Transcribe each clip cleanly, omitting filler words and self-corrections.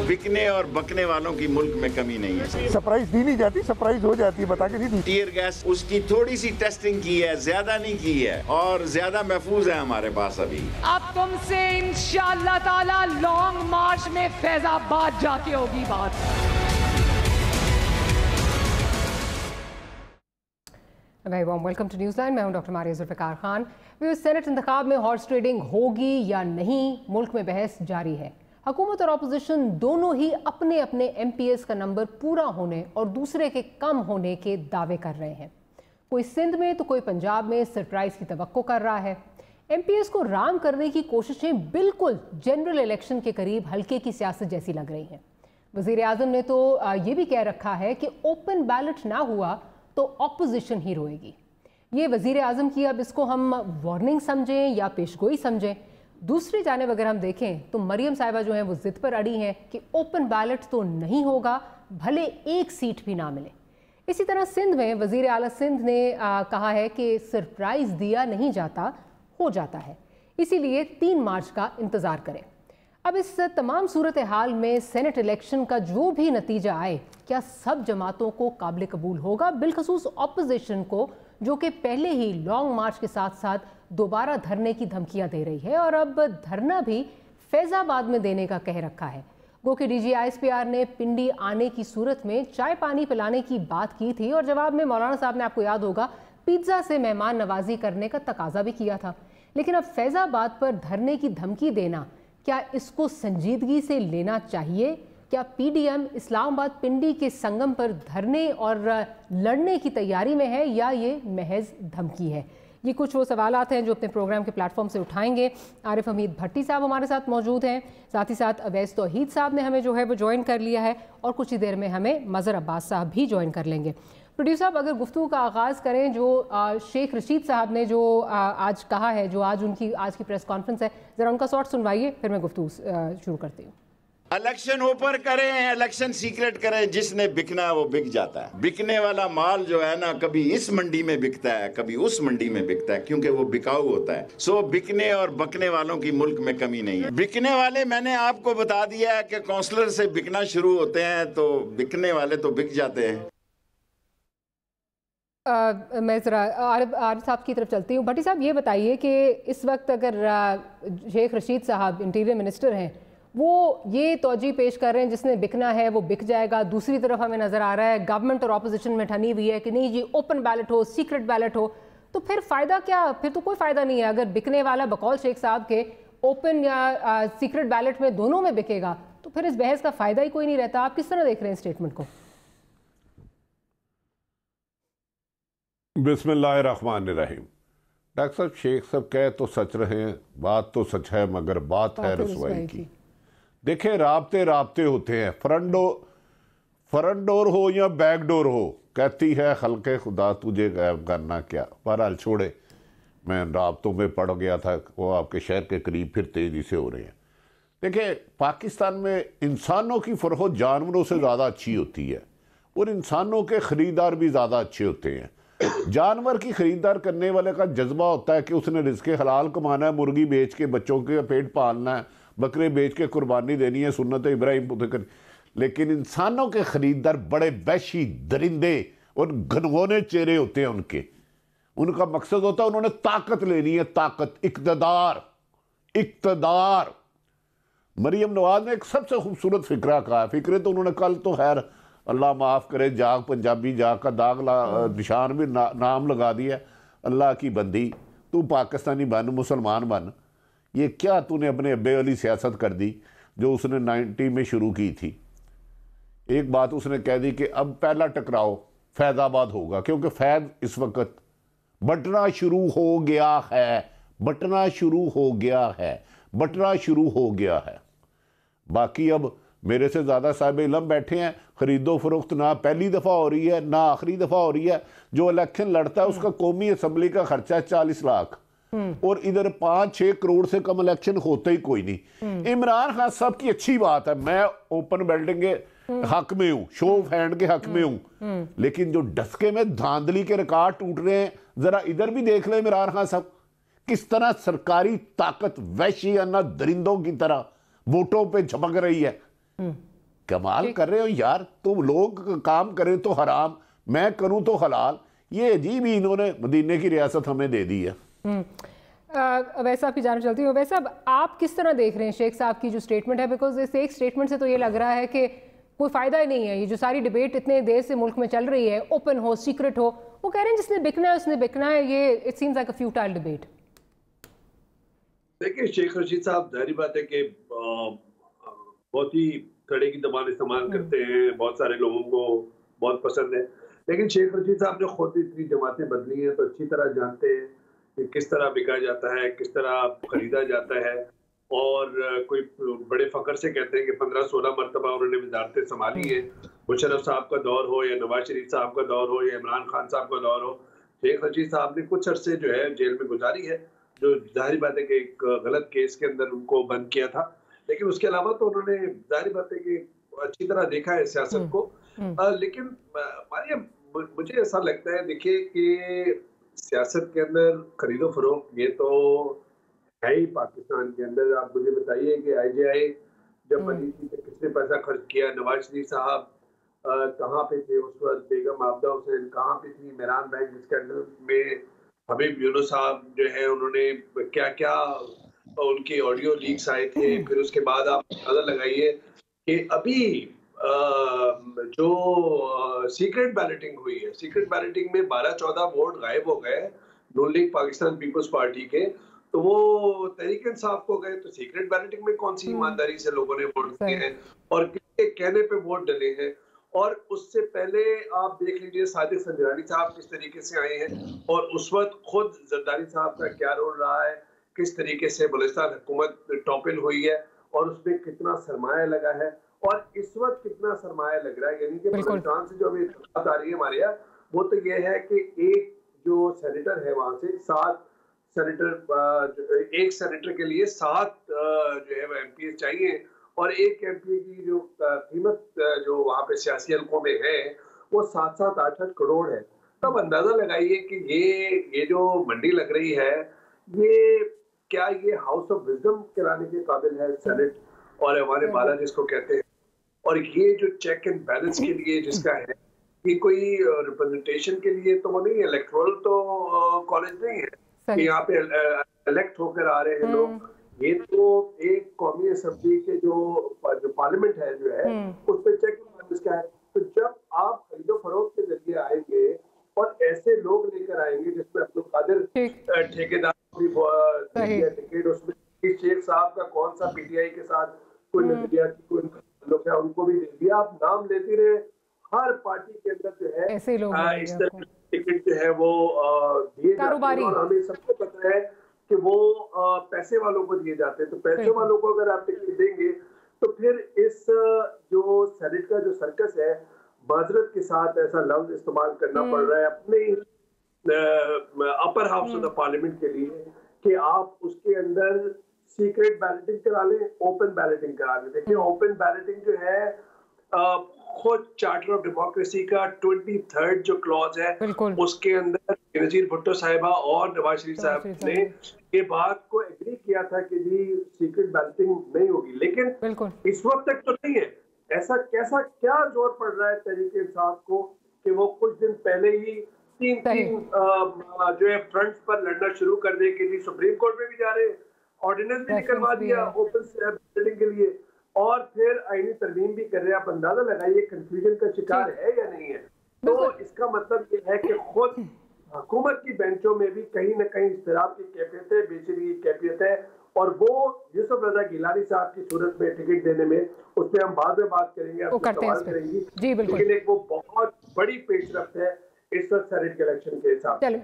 बिकने और बकने वालों की मुल्क में कमी नहीं है। सरप्राइज दी नहीं जाती, सरप्राइज हो जाती है, बता के नहीं दी। टीयर गैस उसकी थोड़ी सी टेस्टिंग की है, ज्यादा नहीं की है, और ज्यादा महफूज है हमारे पास अभी। अब तुमसे इंशाअल्लाह ताला लॉन्ग मार्च में फैजाबाद जाके होगी बात। Very warm welcome to Newsline. मैं हूं डॉक्टर मारिया जुल्फ़िकार खान। सेनेट इंतखाब में हॉर्स ट्रेडिंग होगी या नहीं, मुल्क में बहस जारी है। हुकूमत और अपोजिशन दोनों ही अपने अपने MPS का नंबर पूरा होने और दूसरे के कम होने के दावे कर रहे हैं। कोई सिंध में तो कोई पंजाब में सरप्राइज की तवक्को कर रहा है। MPS को राम करने की कोशिशें बिल्कुल जनरल इलेक्शन के करीब हल्के की सियासत जैसी लग रही हैं। वज़ीर आज़म ने तो ये भी कह रखा है कि ओपन बैलेट ना हुआ तो ऑपोजिशन ही रोएगी। ये वज़ीर आज़म की, अब इसको हम वार्निंग समझें या पेशगोई समझें। दूसरी जानिब अगर हम देखें तो मरियम साहिबा जो हैं वो ज़िद पर अड़ी हैं कि ओपन बैलेट तो नहीं होगा, भले एक सीट भी ना मिले। इसी तरह सिंध में वज़ीर आला सिंध ने कहा है कि सरप्राइज़ दिया नहीं जाता, हो जाता है, इसीलिए 3 मार्च का इंतज़ार करें। अब इस तमाम सूरत हाल में सेनेट इलेक्शन का जो भी नतीजा आए, क्या सब जमातों को काबिल कबूल होगा, बिलखसूस ऑपोजिशन को, जो कि पहले ही लॉन्ग मार्च के साथ साथ दोबारा धरने की धमकियां दे रही है और अब धरना भी फैज़ाबाद में देने का कह रखा है। गो कि DG ISPR ने पिंडी आने की सूरत में चाय पानी पिलाने की बात की थी और जवाब में मौलाना साहब ने, आपको याद होगा, पिज्ज़ा से मेहमान नवाजी करने का तकाजा भी किया था। लेकिन अब फैज़ाबाद पर धरने की धमकी देना, क्या इसको संजीदगी से लेना चाहिए? क्या PDM इस्लामाबाद पिंडी के संगम पर धरने और लड़ने की तैयारी में है या ये महज धमकी है? ये कुछ वो सवालात हैं जो अपने प्रोग्राम के प्लेटफॉर्म से उठाएंगे। आरिफ हमीद भट्टी साहब हमारे साथ मौजूद हैं, साथ ही साथ अवैस तौहीद साहब ने हमें जो है वो ज्वाइन कर लिया है और कुछ ही देर में हमें मज़हर अब्बास साहब भी ज्वाइन कर लेंगे। प्रोड्यूसर साहब, अगर गुफ्तगू का आगाज़ करें, जो शेख रशीद साहब ने जो आज कहा है, जो आज उनकी आज की प्रेस कॉन्फ्रेंस है, ज़रा उनका शॉर्ट सुनवाइए, फिर मैं गुफ्तगू शुरू करती हूँ। इलेक्शन ओपन करें, इलेक्शन सीक्रेट करें, जिसने बिकना है वो बिक जाता है। बिकने वाला माल जो है ना, कभी इस मंडी में बिकता है, कभी उस मंडी में बिकता है, क्योंकि वो बिकाऊ होता है। सो बिकने और बकने वालों की मुल्क में कमी नहीं है। बिकने वाले, मैंने आपको बता दिया है कि काउंसलर से बिकना शुरू होते हैं तो बिकने वाले तो बिक जाते हैं। मैं ज़रा आरिफ साहब की तरफ चलती हूँ। भट्टी साहब, ये बताइए कि इस वक्त अगर शेख रशीद साहब इंटीरियर मिनिस्टर हैं, वो ये तौजी पेश कर रहे हैं जिसने बिकना है वो बिक जाएगा, दूसरी तरफ हमें नज़र आ रहा है गवर्नमेंट और अपोजिशन में ठनी हुई है कि नहीं जी ओपन बैलेट हो, सीक्रेट बैलेट हो, तो फिर फ़ायदा क्या? फिर तो कोई फ़ायदा नहीं है। अगर बिकने वाला बकौल शेख साहब के ओपन या सीक्रेट बैलेट में दोनों में बिकेगा तो फिर इस बहस का फ़ायदा ही कोई नहीं रहता। आप किस तरह देख रहे हैं स्टेटमेंट को? बिस्मिल्लाहिर्रहमानिर्रहीम। डॉक्टर साहब, शेख साहब कह तो सच रहे हैं, बात तो सच है, मगर बात है रसवाई की। देखें, राब्ते राब्ते होते हैं, फ्रंट डोर हो या बैक डोर हो, कहती है खल्के खुदा तुझे गायब करना क्या। बहरहाल छोड़े, मैं राब्तों में पड़ गया था, वो आपके शहर के करीब फिर तेज़ी से हो रहे हैं। देखिए, पाकिस्तान में इंसानों की फ़रोख्त जानवरों से ज़्यादा अच्छी होती है और इंसानों के ख़रीदार भी ज़्यादा अच्छे होते हैं। जानवर की खरीदार करने वाले का जज्बा होता है कि उसने रिज़्क़े हलाल कमाना है, मुर्गी बेच के बच्चों के पेट पालना है, बकरे बेच के कुर्बानी देनी है, सुन्नत इब्राहिम पूरी करनी। लेकिन इंसानों के खरीदार बड़े वहशी दरिंदे और घनघोने चेहरे होते हैं उनके। उनका मकसद होता है उन्होंने ताकत लेनी है, ताकत, इक़्तिदार। मरियम नवाज ने एक सबसे खूबसूरत फ़िक्रा कहा है। फ़िक्रे तो उन्होंने कल तो खैर अल्लाह माफ़ करे, जाग पंजाबी जाग का दाग निशान भी नाम लगा दिया। अल्लाह की बंदी, तू पाकिस्तानी बन, मुसलमान बन। ये क्या तूने अपने अब्बे वाली सियासत कर दी जो उसने 90 में शुरू की थी। एक बात उसने कह दी कि अब पहला टकराव फैज़ाबाद होगा, क्योंकि फैज़ इस वक्त बटना शुरू हो गया है, बटना शुरू हो गया है, बटना शुरू हो गया है। बाकी अब मेरे से ज़्यादा साहिब इल्म बैठे हैं, ख़रीदो फरोख्त ना पहली दफ़ा हो रही है ना आखिरी दफ़ा हो रही है। जो इलेक्शन लड़ता है उसका कौमी असम्बली का खर्चा 40 लाख और इधर 5-6 करोड़ से कम इलेक्शन होते ही कोई नहीं। इमरान खान साहब की अच्छी बात है, मैं ओपन बिल्डिंग के हक में हूँ, शो ऑफ हैंड के हक में हूँ, लेकिन जो डस्के में धांधली के रिकॉर्ड टूट रहे हैं, जरा इधर भी देख ले इमरान खान साहब, किस तरह सरकारी ताकत वहशियाना दरिंदों की तरह वोटों पे झपक रही है। कमाल कर रहे हो यार, तुम लोग काम करें तो हराम, मैं करूं तो हलाल। ये अजीब ही इन्होंने मदीने की रियासत हमें दे दी है। वैसे आपकी जानब चलती हूँ, वैसे अब आप किस तरह देख रहे हैं शेख साहब की जो स्टेटमेंट है? बिकॉज इस एक स्टेटमेंट से तो ये लग रहा है कि कोई फ़ायदा ही नहीं है। ये जो सारी डिबेट इतने देर से मुल्क में चल रही है, ओपन हो सीक्रेट हो, वो कह रहे हैं जिसने बिकना है उसने बिकना है। ये it seems like a futile debate. देखिए, शेख रशीद साहब जाहिर बात है कि बहुत ही कड़े की जबान इस्तेमाल करते हैं, बहुत सारे लोगों को बहुत पसंद है। लेकिन शेख रशीद साहब ने खुद इतनी जमातें बदली हैं तो अच्छी तरह जानते हैं कि किस तरह बिका जाता है, किस तरह खरीदा जाता है। और कोई बड़े फकर से कहते हैं कि 15-16 मरतबा उन्होंने वजारतें संभाली हैं। मुशर्रफ साहब का दौर हो या नवाज शरीफ साहब का दौर हो या इमरान खान साहब का दौर हो, शेख रशीद साहब ने कुछ अरसे जो है जेल में गुजारी है, जो जाहिर बात है कि एक गलत केस के अंदर उनको बंद किया था। लेकिन उसके अलावा तो उन्होंने जाहिर बात है कि अच्छी तरह देखा है सियासत को। लेकिन मारिया, मुझे ऐसा लगता है, देखिए कि सियासत के अंदर खरीदो फरोख्त ये तो है ही पाकिस्तान के अंदर। आप मुझे बताइए कि IJI जब बनी थी तो किसने पैसा खर्च किया? नवाज शरीफ साहब कहाँ पे थे उस वक्त? बेगम आबदा हुसैन कहाँ पे थी? मेरान बैंक स्कैंडल में हबीब यूनुस साहब जो है उन्होंने क्या क्या उनके ऑडियो लीक्स आए थे। फिर उसके बाद आप अंदाजा लगाइए कि अभी जो सीक्रेट बैलेटिंग हुई है, सीक्रेट बैलेटिंग में 12-14 वोट गायब हो गए नून लीग पाकिस्तान पीपल्स पार्टी के, तो वो तहरीक इंसाफ को गए। तो सीक्रेट बैलेटिंग में कौन सी ईमानदारी से लोगों ने वोट दिए हैं और किसके कहने पे वोट डले हैं? और उससे पहले आप देख लीजिए सादिक संजरानी साहब किस तरीके से आए हैं और उस वक्त खुद जरदारी साहब का क्या रोल रहा है, किस तरीके से बलूचिस्तान हुकूमत टॉपिल हुई है और उसमें कितना सरमाया लगा है और इस वक्त कितना सरमाया लग रहा है। यानी कि बलूचिस्तान से जो अभी बात आ रही है हमारे यहाँ, वो तो ये है कि एक जो सेनेटर है वहां से 7 सेनेटर, एक सेनेटर के लिए 7 जो है वो MPs चाहिए और एक MP की जो कीमत जो वहाँ पे सियासी हल्कों में है वो 7-7, 8-8 करोड़ है। तब अंदाजा लगाइए कि ये जो मंडी लग रही है, ये क्या ये हाउस ऑफ विजडम कराने के काबिल है सेनेट और हमारे बाला जिसको कहते हैं? और ये जो चेक एंड बैलेंस के लिए जिसका है, ये कोई रिप्रेजेंटेशन के लिए तो वो नहीं है, इलेक्टोरल तो कॉलेज नहीं है कि यहाँ पे इलेक्ट होकर आ रहे हैं लोग। ये तो एक कौमी असेंबली के जो पार्लियामेंट है जो है उस पर चेक एंड बैलेंस क्या है। तो जब आप खरीदो फरोख्त के जरिए आएंगे और ऐसे लोग लेकर आएंगे जिसमें अब्दुल कादिर ठेकेदार टिकट, उसमें शेख साहब का कौन सा PTI के साथ कोई नजरिया की कोई लोग है उनको भी दे दिया। आप नाम लेते रहे, हर पार्टी के अंदर जो है ऐसे लोग इस तरह टिकट जो है वो दिए जाते हैं और हमें सबको पता है कि वो पैसे वालों को दिए जाते हैं। तो पैसे वालों को अगर आप टिकट देंगे तो फिर इस जो सेनेट का जो सर्कस है, माजरत के साथ ऐसा लफ्ज इस्तेमाल करना पड़ रहा है अपने upper house of the parliament के लिए कि आप उसके अंदर सीक्रेट बैलेटिंग करा लें, ओपन बैलेटिंग करा लें। देखिए, ओपन बैलेटिंग जो है खुद चार्टर ऑफ डेमोक्रेसी का 23rd जो क्लॉज है उसके अंदर नजीर भुट्टो साहिबा और नवाज शरीफ साहब ने ये बात को एग्री किया था कि जी सीक्रेट बैलेटिंग नहीं होगी। लेकिन इस वक्त तक तो नहीं है। ऐसा कैसा क्या जोर पड़ रहा है तहरीक इंसाफ को कि वो कुछ दिन पहले ही 3 जो है फ्रंट्स पर लड़ना शुरू कर दे कि जी सुप्रीम कोर्ट में भी जा रहे हैं, ऑर्डिनेंस भी निकलवा दिया ओपन बैलेटिंग के लिए और फिर आईनी तरमीम भी कर रहे हैं। आप अंदाजा लगाइए कंफ्यूजन का शिकार है या नहीं है। तो इसका मतलब ये है कि खुद हुकूमत की बेंचों में भी कहीं ना कहीं इस्तिराब की कैफियत है, बेचैनी की कैफियत है और वो यूसुफ रजा गिलानी साहब की सूरत में टिकट देने में उस पर हम बाद में बात करेंगे, आपसे सवाल करेंगे। लेकिन एक वो बहुत बड़ी पेशरफ्त है इस वक्त सेनेट के इलेक्शन के हिसाब से। चलो,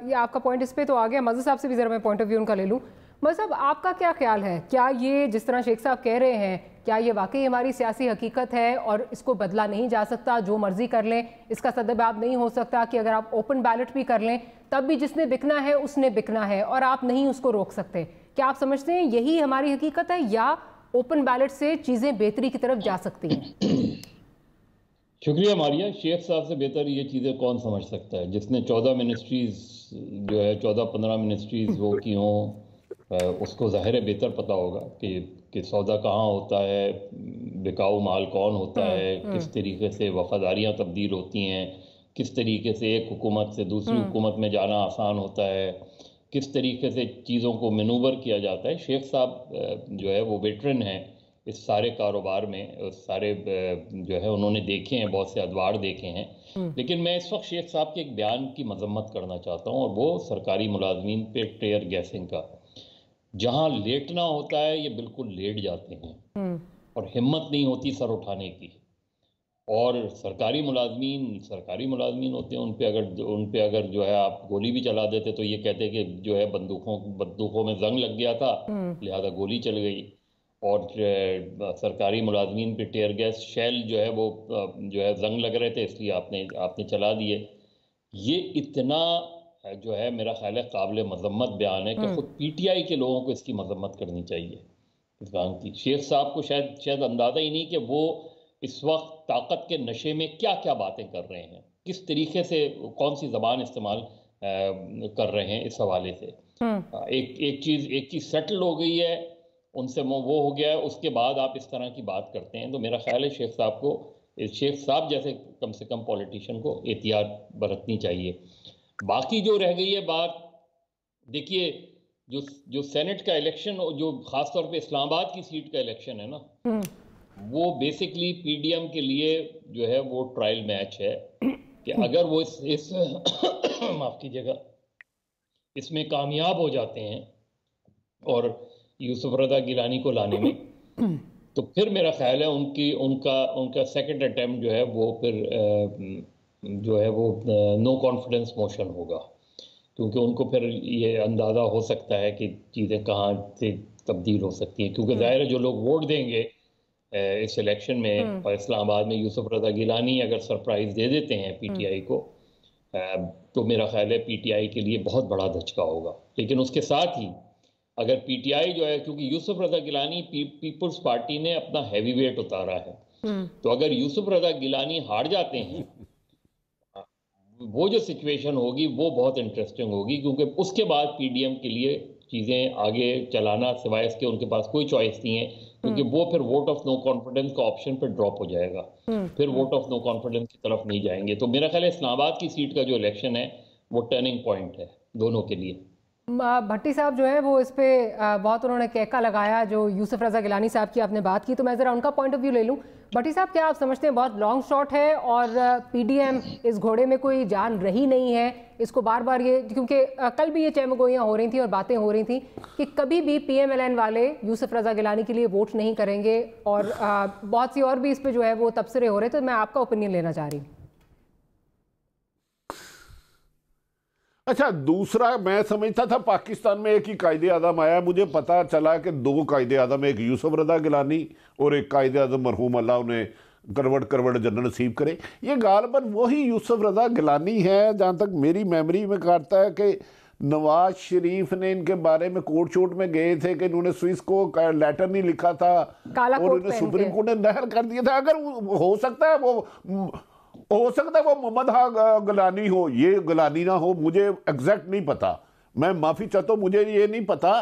ये आपका पॉइंट इस पे तो आ गया। मज़हर साहब से भी जरा मैं पॉइंट ऑफ व्यू उनका ले लूँ। मज़हर साहब, आपका क्या ख्याल है? क्या ये जिस तरह शेख साहब कह रहे हैं, क्या ये वाकई हमारी सियासी हकीकत है और इसको बदला नहीं जा सकता? जो मर्जी कर लें, इसका सद्देबाब नहीं हो सकता कि अगर आप ओपन बैलेट भी कर लें तब भी जिसने बिकना है उसने बिकना है और आप नहीं उसको रोक सकते। क्या आप समझते हैं यही हमारी हकीकत है या ओपन बैलेट से चीज़ें बेहतरी की तरफ जा सकती हैं? शुक्रिया मारिया। शेख साहब से बेहतर ये चीज़ें कौन समझ सकता है, जिसने 14 मिनिस्ट्रीज जो है 14-15 मिनिस्ट्रीज वो की हों, उसको ज़ाहिर है बेहतर पता होगा कि कि सौदा कहाँ होता है, बिकाऊ माल कौन होता है, किस तरीके से वफादारियाँ तब्दील होती हैं, किस तरीके से एक हुकूमत से दूसरी हुकूमत में जाना आसान होता है, किस तरीके से चीज़ों को मैनूवर किया जाता है। शेख साहब जो है वो वेटरन हैं इस सारे कारोबार में, सारे जो है उन्होंने देखे हैं, बहुत से अदवार देखे हैं। लेकिन मैं इस वक्त शेख साहब के एक बयान की मजम्मत करना चाहता हूँ, और वो सरकारी मुलाजमीन पे टेयर गैसिंग का। जहाँ लेटना होता है ये बिल्कुल लेट जाते हैं और हिम्मत नहीं होती सर उठाने की। और सरकारी मुलाजमीन होते हैं, उन पे अगर जो है आप गोली भी चला देते तो ये कहते कि जो है बंदूकों में जंग लग गया था, लिहाजा गोली चल गई। और सरकारी मुलाजमीन पे टेयर गैस शेल जो है वो जो है जंग लग रहे थे, इसलिए आपने चला दिए। ये इतना जो है मेरा ख्याल है काबिल मजम्मत बयान है कि खुद पीटीआई के लोगों को इसकी मजम्मत करनी चाहिए इस बयान की। शेख साहब को शायद अंदाज़ा ही नहीं कि वो इस वक्त ताकत के नशे में क्या क्या बातें कर रहे हैं, किस तरीके से कौन सी ज़बान इस्तेमाल कर रहे हैं इस हवाले से। एक चीज़ सेटल हो गई है, उनसे वो हो गया है, उसके बाद आप इस तरह की बात करते हैं। तो मेरा ख्याल है शेख साहब जैसे कम से कम पॉलिटिशियन को एहतियात बरतनी चाहिए। बाकी जो रह गई है बात, देखिए जो सेनेट का इलेक्शन, जो ख़ासतौर पे इस्लामाबाद की सीट का इलेक्शन है ना, वो बेसिकली पीडीएम के लिए जो है वो ट्रायल मैच है कि अगर वो इस माफ़ कीजिएगा, इसमें कामयाब हो जाते हैं और यूसुफ रज़ा गिलानी को लाने में, तो फिर मेरा ख्याल है उनका सेकंड अटेम्प्ट जो है वो फिर जो है वो नो कॉन्फिडेंस मोशन होगा, क्योंकि उनको फिर ये अंदाज़ा हो सकता है कि चीज़ें कहाँ से तब्दील हो सकती हैं। क्योंकि ज़ाहिर है जो लोग वोट देंगे इस इलेक्शन में, और इस्लामाबाद में यूसुफ रज़ा गिलानी अगर सरप्राइज़ दे देते हैं पीटीआई को, तो मेरा ख्याल है पीटीआई के लिए बहुत बड़ा धचका होगा। लेकिन उसके साथ ही अगर पीटीआई जो है, क्योंकि यूसुफ रज़ा गिलानी पीपल्स पार्टी ने अपना हैवी वेट उतारा है, तो अगर यूसुफ रज़ा गिलानी हार जाते हैं, वो जो सिचुएशन होगी वो बहुत इंटरेस्टिंग होगी, क्योंकि उसके बाद पीडीएम के लिए चीज़ें आगे चलाना सिवाय इसके उनके पास कोई चॉइस नहीं है, क्योंकि वो फिर वोट ऑफ नो कॉन्फिडेंस का ऑप्शन पर ड्रॉप हो जाएगा, फिर वोट ऑफ नो कॉन्फिडेंस की तरफ नहीं जाएंगे। तो मेरा ख्याल है इस्लामाबाद की सीट का जो इलेक्शन है वो टर्निंग पॉइंट है दोनों के लिए। भट्टी साहब जो है वो इस पे बहुत उन्होंने कहका लगाया, जो यूसुफ रज़ा गिलानी साहब की आपने बात की, तो मैं ज़रा उनका पॉइंट ऑफ व्यू ले लूँ। भट्टी साहब, क्या आप समझते हैं बहुत लॉन्ग शॉट है और पीडीएम इस घोड़े में कोई जान रही नहीं है, इसको बार बार ये, क्योंकि कल भी ये चहमगोइयाँ हो रही थी और बातें हो रही थी कि कभी भी पीएमएलएन वाले यूसुफ रज़ा गिलानी के लिए वोट नहीं करेंगे, और बहुत सी और भी इस पर जो है वो तबसरे हो रहे, तो मैं आपका ओपिनियन लेना चाह रही हूँ। अच्छा, दूसरा मैं समझता था पाकिस्तान में एक ही कायदे आज़म आया, मुझे पता चला कि दो कायदे आज़म, एक यूसुफ रज़ा गिलानी और एक कायदे आज़म मरहूम अल्लाह उन्हें करवट जन्नत नसीब करे। ये गालबन वही यूसुफ रज़ा गिलानी है, जहाँ तक मेरी मेमोरी में कहता है कि नवाज शरीफ ने इनके बारे में कोर्ट शोट में गए थे कि इन्होंने स्विस को लेटर नहीं लिखा था और इन्हें सुप्रीम कोर्ट ने नहल कर दिया था। अगर हो सकता है वो मोहम्मद गिलानी हो, ये गिलानी ना हो, मुझे एग्जैक्ट नहीं पता, मैं माफ़ी चाहता हूँ, मुझे ये नहीं पता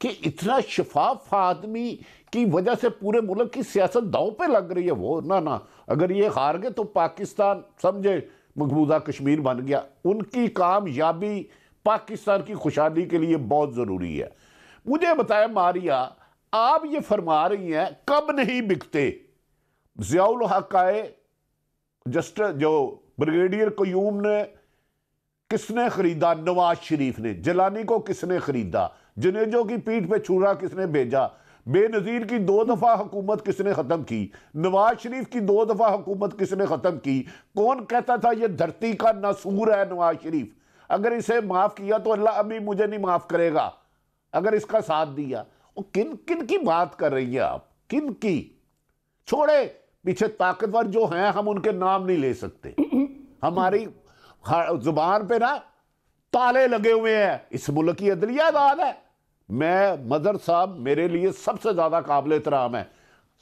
कि इतना शफाफ आदमी की वजह से पूरे मुल्क की सियासत दांव पे लग रही है। वो ना अगर ये हार गए तो पाकिस्तान समझे मकबूजा कश्मीर बन गया। उनकी कामयाबी पाकिस्तान की खुशहाली के लिए बहुत ज़रूरी है। मुझे बताया मारिया, आप ये फरमा रही हैं कब नहीं बिकते, ज़ियाउल हक आए, जस्टिस जो ब्रिगेडियर कयूम ने किसने खरीदा, नवाज शरीफ ने। जिलानी को किसने खरीदा, जनेजो की पीठ पे छुरा किसने भेजा, बेनजीर की 2 दफा हुकूमत किसने खत्म की, नवाज शरीफ की 2 दफा हुकूमत किसने खत्म की। कौन कहता था ये धरती का नसूर है नवाज शरीफ, अगर इसे माफ किया तो अल्लाह अभी मुझे नहीं माफ करेगा, अगर इसका साथ दिया। और किन किन की बात कर रही है आप, किन की? छोड़े पीछे ताकतवर जो हैं, हम उनके नाम नहीं ले सकते, हमारी जुबान पे ना ताले लगे हुए हैं। इस मुल्क की अदलिया आज़ाद है। मैं मदर साहब मेरे लिए सबसे ज्यादा काबिल एहतराम है।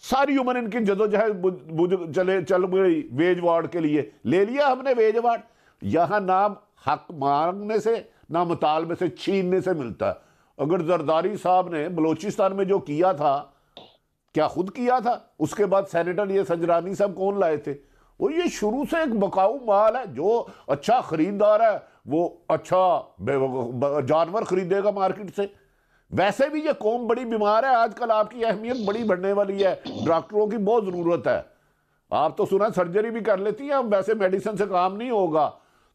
सारी उम्र इनकी जदोजहद चल गई वेज वार्ड के लिए, ले लिया हमने वेज वार्ड। यहां नाम हक मांगने से ना मुतालबे से छीनने से मिलता है। अगर जरदारी साहब ने बलोचिस्तान में जो किया था क्या खुद किया था? उसके बाद सेनेटर ये सजरानी साहब कौन लाए थे? वो ये शुरू से एक बकाऊ माल है। जो अच्छा खरीदार है वो अच्छा जानवर खरीदेगा मार्केट से। वैसे भी ये कौम बड़ी बीमार है आजकल, आपकी अहमियत बड़ी बढ़ने वाली है, डॉक्टरों की बहुत ज़रूरत है। आप तो सुना सर्जरी भी कर लेती हैं, अब वैसे मेडिसिन से काम नहीं होगा।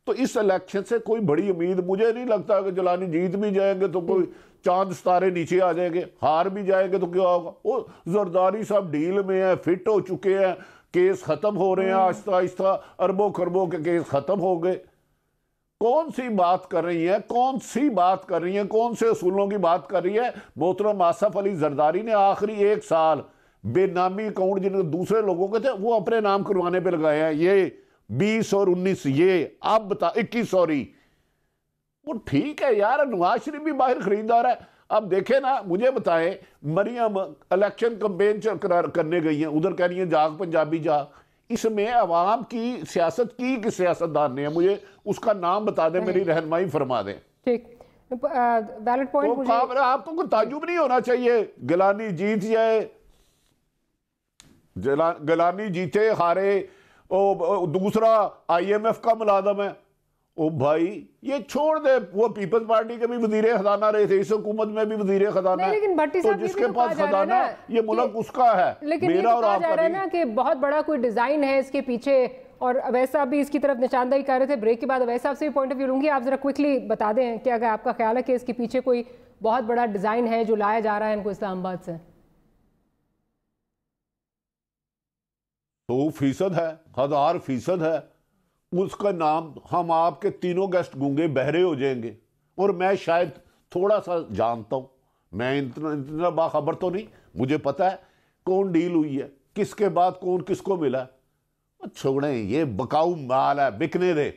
तो इस इलेक्शन से कोई बड़ी उम्मीद मुझे नहीं लगता कि जिलानी जीत भी जाएंगे तो कोई चांद सितारे नीचे आ जाएंगे, हार भी जाएंगे तो क्या होगा। वो जरदारी साहब डील में है, फिट हो चुके हैं, केस खत्म हो रहे हैं आहिस्ता आहिस्ता, अरबों खरबों के केस खत्म हो गए। कौन सी बात कर रही है, कौन सी बात कर रही है, कौन से असूलों की बात कर रही है? मोहतरम आसफ अली जरदारी ने आखिरी 1 साल बेनामी अकाउंट जिनके दूसरे लोगों के थे वो अपने नाम करवाने पे लगाए हैं। ये 20 और 19, ये अब बता 21, सॉरी। वो ठीक है यार, नवाज शरीफ भी बाहर खरीदार है। अब देखे ना, मुझे बताएं, मरियम इलेक्शन कैंपेन करने गई हैं, उधर कह रही है जाग पंजाबी जाग। इसमें अवाम की सियासत की किस सियासतदान ने है? मुझे उसका नाम बता दें, मेरी रहनुमाई फरमा दें। ठीक, वैलिड पॉइंट। तो आपको कोई ताजुब नहीं होना चाहिए गिलानी जीत जाए, गिलानी जीते हारे, दूसरा IMF का मुलाजम है। ओ भाई ये छोड़ दे, वो पीपल्स पार्टी के भी वजीर खजाना रहे थे, इस हुकूमत में भी वजीर खजाना है। लेकिन भट्टी साहब, तो जिसके पास खजाना ये मुल्क उसका है, मेरा और आपका नहीं। ना कि बहुत बड़ा कोई डिजाइन है इसके पीछे, और अवैस साहब भी इसकी तरफ निशानदाही कर रहे थे। ब्रेक के बाद अवैस साहब से भी पॉइंट ऑफ व्यू लूंगी। आप जरा क्विकली बता दें कि अगर आपका ख्याल है कि इसके पीछे कोई बहुत बड़ा डिजाइन है जो लाया जा रहा है इनको इस्लामाबाद से। 100% है, 1000% है। उसका नाम हम आपके तीनों गेस्ट गूंगे बहरे हो जाएंगे। और मैं शायद थोड़ा सा जानता हूं, मैं इतना बाखबर तो नहीं, मुझे पता है कौन डील हुई है, किसके बाद कौन किसको मिला। छोड़ें, ये बकाऊ माल है, बिकने दे।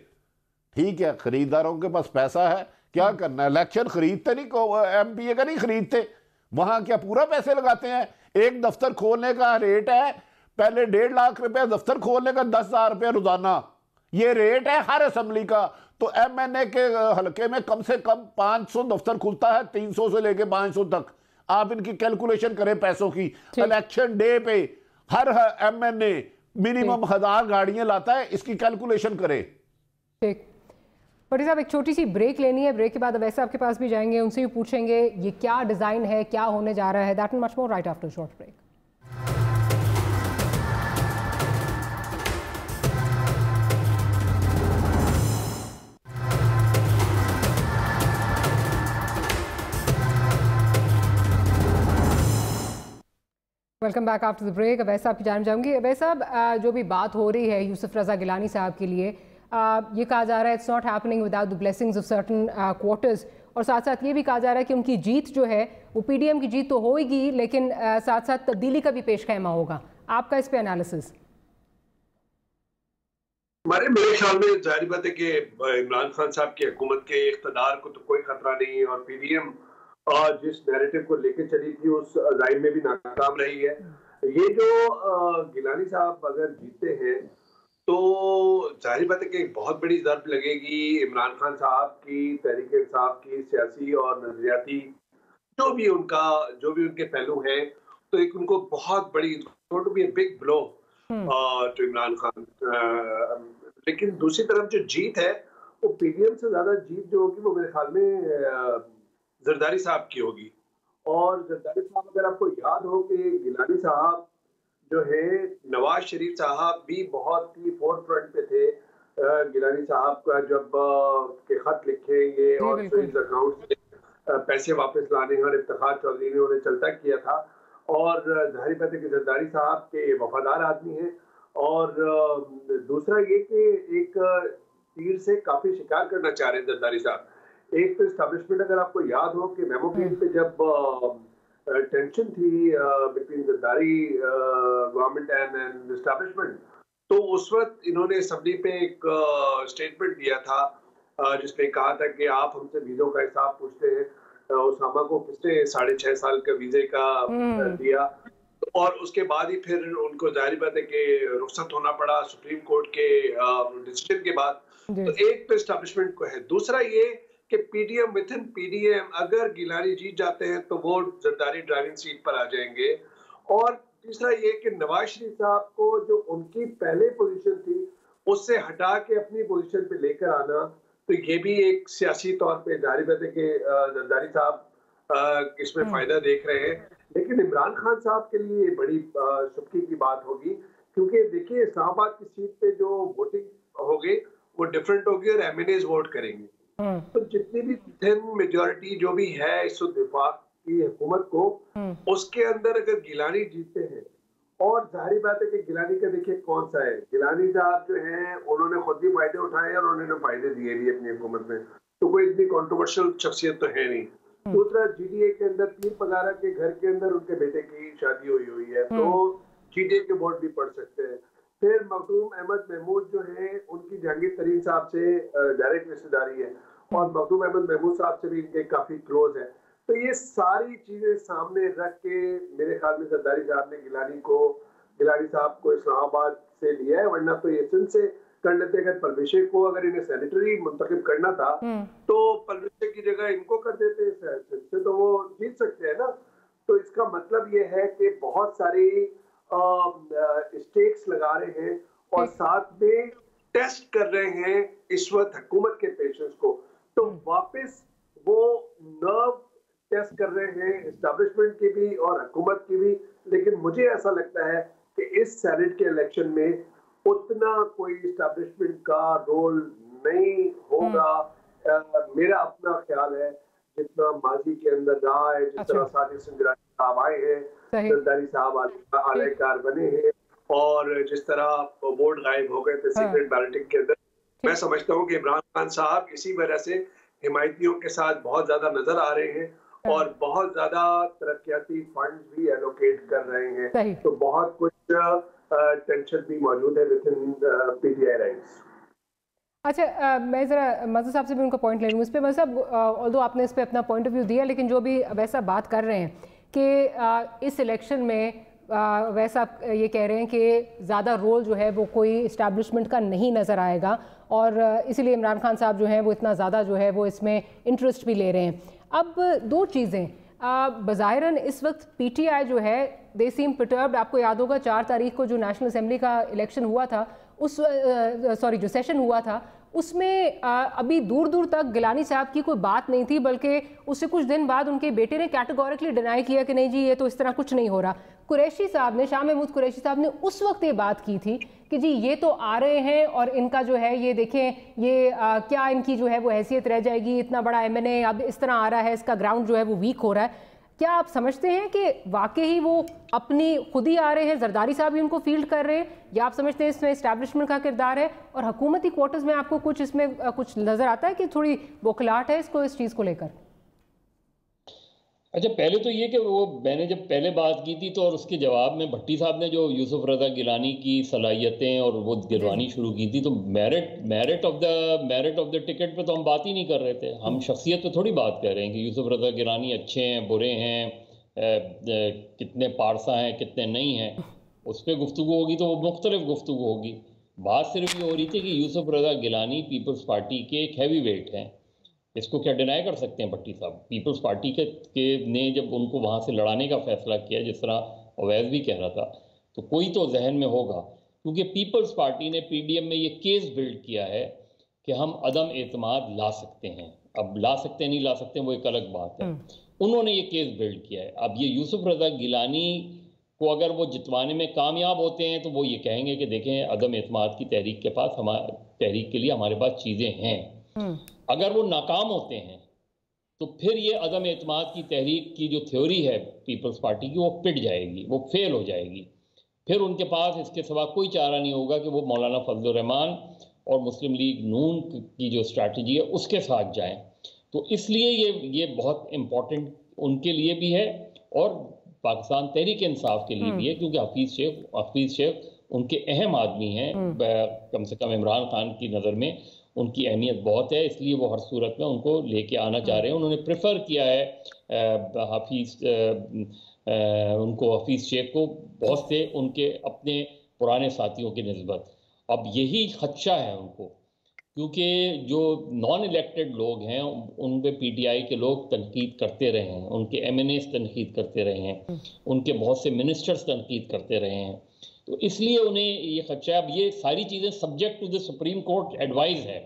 ठीक है, खरीदारों के पास पैसा है, क्या करना है? इलेक्शन खरीदते नहीं, MPA का नहीं खरीदते, वहां क्या पूरा पैसे लगाते हैं? एक दफ्तर खोलने का रेट है पहले 1.5 लाख रुपए, दफ्तर खोलने का 10,000 रुपये रोजाना, ये रेट है हर असेंबली का। तो MNA के हलके में कम से कम 500 दफ्तर खुलता है, 300 से लेके 500 तक। आप इनकी कैलकुलेशन करें पैसों की। इलेक्शन डे पे हर MNA मिनिमम 1000 गाड़ियां लाता है, इसकी कैलकुलेशन करें। ठीक, भट्टी साहब एक छोटी सी ब्रेक लेनी है। ब्रेक के बाद वैसे आपके पास भी जाएंगे, उनसे भी पूछेंगे ये क्या डिजाइन है, क्या होने जा रहा है। That and much more right after short break. Welcome back after the break. Awais साहब की जान जाऊंगी। अवैस साहब, जो भी बात हो रही है यूसुफ रजा गिलानी साहब के लिए, ये कहा जा रहा है it's not happening without the blessings of certain quarters, और साथ साथ ये भी कहा जा रहा है कि उनकी जीत जो है वो PDM की जीत तो होगी, लेकिन साथ साथ तब्दीली का भी पेश खैमा होगा। आपका इस पे एनालिसिस? मेरे ख्याल में जाहिर बात है कि इमरान खान साहब की हुकूमत के इख्तिदार को तो कोई खतरा नहीं है, और PDM जिस नैरेटिव को लेके चली थी उस अज़ाइम में भी नाकाम रही है। ये जो गिलानी साहब अगर जीतते हैं तो जाहिर बात है कि बहुत बड़ी ज़रब लगेगी इमरान खान साहब की, तहरीक इंसाफ की सियासी और नजरियाती जो भी उनके पहलू हैं, तो एक उनको बहुत बड़ी to be a big blow to Imran Khan. लेकिन दूसरी तरफ जो जीत है वो PDM से ज्यादा जीत जो होगी वो मेरे ख्याल में जरदारी साहब की होगी। और जरदारी साहब, अगर आपको याद हो कि गिलानी साहब जो है, नवाज शरीफ साहब भी बहुत ही फोर फ्रंट पे थे। गिलानी साहब का जब के खत लिखेंगे और स्विस अकाउंट से पैसे वापस लाने और इफ्तिखार चौधरी ने उन्हें चलता किया था। और जाहिर बात है कि जरदारी साहब के वफादार आदमी हैं। और दूसरा ये कि एक तीर से काफी शिकार करना चाह रहे हैं जरदारी साहब। एक तो एस्टैब्लिशमेंट, अगर आपको याद हो कि मेमो केस पे जब टेंशन थी between Zardari government and establishment, तो उस वक्त इन्होंने असेंबली पे एक स्टेटमेंट दिया था जिसमें कहा था कि आप हमसे वीज़ों का हिसाब पूछते हैं। उसामा को किसने 6.5 साल का वीजे का दिया, और उसके बाद ही फिर उनको जाहिर बात है कि रुखसत होना पड़ा सुप्रीम कोर्ट के डिसीजन के बाद। तो एक तो एस्टैब्लिशमेंट को है। दूसरा ये कि PDM विद इन PDM अगर गिलानी जीत जाते हैं तो वो जरदारी ड्राइविंग सीट पर आ जाएंगे। और तीसरा ये कि नवाज शरीफ साहब को जो उनकी पहले पोजीशन थी उससे हटा के अपनी पोजीशन पे लेकर आना, तो ये भी एक सियासी तौर पे जारी बात है कि जरदारी साहब इसमें फायदा देख रहे हैं। लेकिन इमरान खान साहब के लिए बड़ी शुक्की की बात होगी, क्योंकि देखिए इस्लामाबाद की सीट पे जो वोटिंग होगी वो डिफरेंट होगी और एमएनएज वोट करेंगे। तो जितनी भी थिन मेजॉरिटी जो भी है इस वफाक की हुकूमत को, उसके अंदर अगर गिलानी जीतते हैं, और जाहिर बात है कि गिलानी का देखिए कौन सा है, गिलानी साहब जो हैं उन्होंने खुद भी फायदे उठाए और उन्होंने फायदे दिए भी अपनी हुकूमत में, तो कोई इतनी कंट्रोवर्शियल शख्सियत तो है नहीं। दूसरा जीडीए के अंदर पीर पगारा के घर के अंदर उनके बेटे की शादी हुई है, तो जीडीए के वोट भी पड़ सकते हैं। फिर मखदूम अहमद महमूद जो है उनकी जहांगीर तरीन साहब से डायरेक्ट रिश्तेदारी है और मखदूम अहमद महमूद साहब से भी इनके काफी क्लोज है। तो ये सारी चीजें सामने रख के मेरे ख्याल में जरदारी साहब ने गिलानी साहब को इस्लामाबाद से लिया है, वरना तो ये सिंध से कर लेते। अगर परवेशे को अगर इन्हें सेनेटरी मुंतखब करना था तो परवेशे की जगह इनको कर देते, सिंध से तो वो जीत सकते हैं ना। तो इसका मतलब ये है कि बहुत सारी स्टेक्स लगा रहे हैं और साथ में टेस्ट कर रहे हैं इस वक्त हुकूमत के पेशेंस को, तो वापस वो नर्व टेस्ट कर रहे हैं एस्टैब्लिशमेंट की भी और हुकूमत की भी। लेकिन मुझे ऐसा लगता है कि इस सेनेट के इलेक्शन में उतना कोई एस्टैब्लिशमेंट का रोल नहीं होगा, मेरा अपना ख्याल है, जितना माजी के अंदर रहा है, जिस तरह साजिद संजरानी साहब आए हैं, जरदारी साहब आलेकार बने हैं और जिस तरह वोट गायब हो गए थे सीक्रेट बैलेटिंग के अंदर, मैं समझता हूँ कि इमरान खान साहब इसी वजह से हिमायतियों के साथ बहुत ज्यादा नजर आ रहे हैं और बहुत ज्यादा तरक्याती फंड भी एलोकेट कर रहे हैं, तो बहुत कुछ टेंशन भी मौजूद है विद इन पीटीआई रैंक्स। अच्छा, मैं ज़रा मज़हर साहब से भी उनका पॉइंट ले लूँ इस पर। मज़हर साहब, ऑल्दो आपने इस पर अपना पॉइंट ऑफ व्यू दिया, लेकिन जो भी वैसा बात कर रहे हैं कि इस इलेक्शन में वैसा ये कह रहे हैं कि ज़्यादा रोल जो है वो कोई इस्टेब्लिशमेंट का नहीं नज़र आएगा और इसीलिए इमरान खान साहब जो हैं वो इतना ज़्यादा जो है वो इसमें इंटरेस्ट भी ले रहे हैं। अब दो चीज़ें, बज़ाहिरन इस वक्त पीटीआई जो है दे सीम परटर्ब्ड। आपको याद होगा 4 तारीख को जो नेशनल असेंबली का इलेक्शन हुआ था, जो सेशन हुआ था, उसमें अभी दूर दूर तक गिलानी साहब की कोई बात नहीं थी, बल्कि उससे कुछ दिन बाद उनके बेटे ने कैटेगोरिकली डिनाई किया कि नहीं जी ये तो इस तरह कुछ नहीं हो रहा। कुरैशी साहब ने, शाह महमूद कुरैशी साहब ने उस वक्त ये बात की थी कि जी ये तो आ रहे हैं और इनका जो है ये देखें ये क्या इनकी जो है वो हैसियत रह जाएगी, इतना बड़ा एमएनए अब इस तरह आ रहा है, इसका ग्राउंड जो है वो वीक हो रहा है। क्या आप समझते हैं कि वाकई वो अपनी खुद ही आ रहे हैं, जरदारी साहब ही उनको फील्ड कर रहे हैं, या आप समझते हैं इसमें एस्टैब्लिशमेंट का किरदार है और हुकूमती क्वार्टर्स में आपको कुछ इसमें कुछ नज़र आता है कि थोड़ी बौखलाहट है इसको इस चीज़ को लेकर? अच्छा, पहले तो ये कि वो मैंने जब पहले बात की थी तो और उसके जवाब में भट्टी साहब ने जो यूसुफ रज़ा गिलानी की सलाहियतें और वो गिलवानी शुरू की थी, तो मेरिट ऑफ द टिकट पे तो हम बात ही नहीं कर रहे थे। हम शख्सियत पे थोड़ी बात कर रहे हैं कि यूसुफ रज़ा गिलानी अच्छे हैं, बुरे हैं, कितने पारसा हैं, कितने नहीं हैं, उस पर गुफ्तगू होगी तो वो मुख्तलिफ गुफ्तगू होगी। बात सिर्फ ये हो रही थी कि यूसुफ रज़ा गिलानी पीपल्स पार्टी के एक हैवी वेट हैं, इसको क्या डिनाई कर सकते हैं भट्टी साहब। पीपल्स पार्टी के ने जब उनको वहाँ से लड़ाने का फैसला किया, जिस तरह अवैध भी कह रहा था, तो कोई तो जहन में होगा, क्योंकि पीपल्स पार्टी ने पीडीएम में ये केस बिल्ड किया है कि हम अदम एतमाद ला सकते हैं। अब ला सकते हैं नहीं ला सकते हैं वो एक अलग बात है, उन्होंने ये केस बिल्ड किया है। अब ये यूसुफ रज़ा गिलानी को अगर वो जितवाने में कामयाब होते हैं तो वो ये कहेंगे कि देखें अदम एतमाद की तहरीक के पास, तहरीक के लिए हमारे पास चीज़ें हैं। अगर वो नाकाम होते हैं तो फिर ये अदम एतमाद की तहरीक की जो थ्योरी है पीपल्स पार्टी की, वो पिट जाएगी, वो फेल हो जाएगी। फिर उनके पास इसके सिवा कोई चारा नहीं होगा कि वो मौलाना फजल रहमान और मुस्लिम लीग नून की जो स्ट्रैटेजी है उसके साथ जाएं। तो इसलिए ये बहुत इम्पोर्टेंट उनके लिए भी है और पाकिस्तान तहरीक इंसाफ के लिए भी है, क्योंकि हफीज़ शेख उनके अहम आदमी हैं। कम से कम इमरान खान की नज़र में उनकी अहमियत बहुत है, इसलिए वो हर सूरत में उनको लेके आना चाह रहे हैं। उन्होंने प्रेफर किया है हफीज़ शेख को बहुत से उनके अपने पुराने साथियों की निस्बत। अब यही खदशा है उनको क्योंकि जो नॉन इलेक्टेड लोग हैं उन पे पीटीआई के लोग तनकीद करते रहे हैं, उनके एमएनएस तनकीद करते रहे हैं, उनके बहुत से मिनिस्टर्स तनकीद करते रहे हैं, तो इसलिए उन्हें ये खदशा है। अब ये सारी चीज़ें subject to the supreme court advice है।